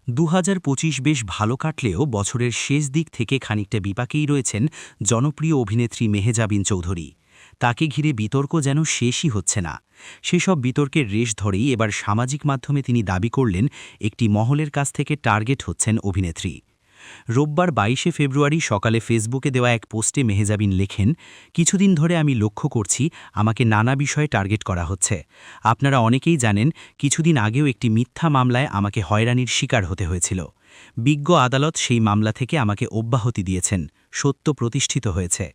২০২৫ বেশ ভালো কাটলেও বছরের শেষ দিক থেকে খানিকটা বিপাকেই রয়েছেন জনপ্রিয় অভিনেত্রী মেহজাবিন চৌধুরী। তাকে ঘিরে বিতর্ক যেন শেষই হচ্ছে না। সেসব বিতর্কের রেশ ধরেই এবার সামাজিক মাধ্যমে তিনি দাবি করলেন একটি মহলের কাছ থেকে টার্গেট হচ্ছেন অভিনেত্রী। রোববার ২২শে ফেব্রুয়ারি সকালে ফেসবুকে দেওয়া এক পোস্টে মেহজাবিন লেখেন, কিছুদিন ধরে আমি লক্ষ্য করছি আমাকে নানা বিষয়ে টার্গেট করা হচ্ছে। আপনারা অনেকেই জানেন, কিছুদিন আগেও একটি মিথ্যা মামলায় আমাকে হয়রানির শিকার হতে হয়েছিল। বিজ্ঞ আদালত সেই মামলা থেকে আমাকে অব্যাহতি দিয়েছেন, সত্য প্রতিষ্ঠিত হয়েছে।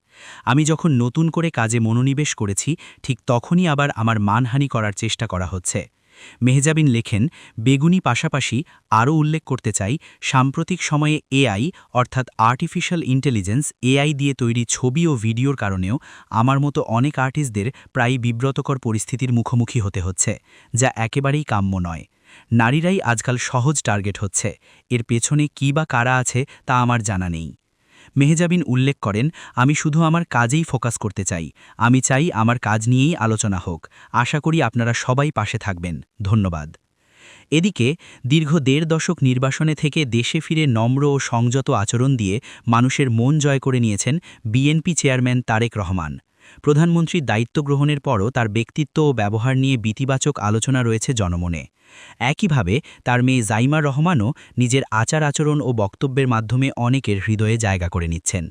আমি যখন নতুন করে কাজে মনোনিবেশ করেছি, ঠিক তখনই আবার আমার মানহানি করার চেষ্টা করা হচ্ছে। মেহজাবিন লেখেন, বেগুনি পাশাপাশি আরও উল্লেখ করতে চাই, সাম্প্রতিক সময়ে এআই অর্থাৎ আর্টিফিশিয়াল ইন্টেলিজেন্স এআই দিয়ে তৈরি ছবি ও ভিডিওর কারণেও আমার মতো অনেক আর্টিস্টদের প্রায়ই বিব্রতকর পরিস্থিতির মুখোমুখি হতে হচ্ছে, যা একেবারেই কাম্য নয়। নারীরাই আজকাল সহজ টার্গেট হচ্ছে, এর পেছনে কী বা কারা আছে তা আমার জানা নেই। মেহজাবিন উল্লেখ করেন, আমি শুধু আমার কাজেই ফোকাস করতে চাই। আমি চাই আমার কাজ নিয়েই আলোচনা হোক। আশা করি আপনারা সবাই পাশে থাকবেন। ধন্যবাদ। এদিকে দীর্ঘ ১.৫ দশক নির্বাসনে থেকে দেশে ফিরে নম্র ও সংযত আচরণ দিয়ে মানুষের মন জয় করে নিয়েছেন বিএনপি চেয়ারম্যান তারেক রহমান। প্রধানমন্ত্রীর দায়িত্ব গ্রহণের পরও তার ব্যক্তিত্ব ও ব্যবহার নিয়ে ইতিবাচক আলোচনা রয়েছে জনমনে। একইভাবে তার মেয়ে জাইমা রহমানও নিজের আচার-আচরণ ও বক্তব্যের মাধ্যমে অনেকের হৃদয়ে জায়গা করে নিচ্ছেন।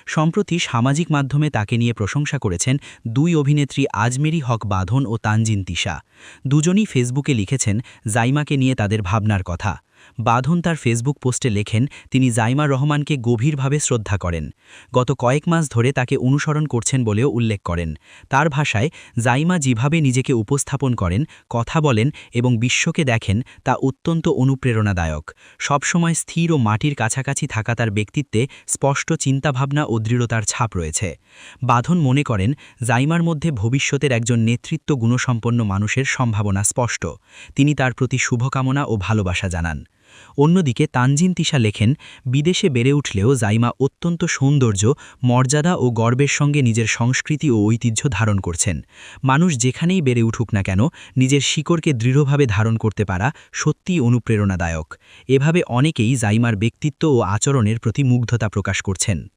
সম্প্রতি সামাজিক মাধ্যমে তাকে নিয়ে প্রশংসা করেছেন দুই অভিনেত্রী আজমেরি হক বাঁধন ও তানজিন তিশা। দুজনই ফেসবুকে লিখেছেন জাইমাকে নিয়ে তাদের ভাবনার কথা। বাঁধন তার ফেসবুক পোস্টে লেখেন, তিনি জাইমা রহমানকে গভীরভাবে শ্রদ্ধা করেন। গত কয়েক মাস ধরে তাকে অনুসরণ করছেন বলেও উল্লেখ করেন। তার ভাষায়, জাইমা যেভাবে নিজেকে উপস্থাপন করেন, কথা বলেন এবং বিশ্বকে দেখেন তা অত্যন্ত অনুপ্রেরণাদায়ক। সবসময় স্থির ও মাটির কাছাকাছি থাকা তার ব্যক্তিত্বে স্পষ্ট চিন্তাভাবনা ও দৃঢ়তার ছাপ রয়েছে। বাঁধন মনে করেন, জাইমার মধ্যে ভবিষ্যতের একজন নেতৃত্ব গুণসম্পন্ন মানুষের সম্ভাবনা স্পষ্ট। তিনি তার প্রতি শুভকামনা ও ভালোবাসা জানান। অন্যদিকে তানজিন তিশা লেখেন, বিদেশে বেড়ে উঠলেও জাইমা অত্যন্ত সৌন্দর্য, মর্যাদা ও গর্বের সঙ্গে নিজের সংস্কৃতি ও ঐতিহ্য ধারণ করছেন। মানুষ যেখানেই বেড়ে উঠুক না কেন, নিজের শিকড়কে দৃঢ়ভাবে ধারণ করতে পারা সত্যিই অনুপ্রেরণাদায়ক। এভাবে অনেকেই জাইমার ব্যক্তিত্ব ও আচরণের প্রতি মুগ্ধতা প্রকাশ করছেন।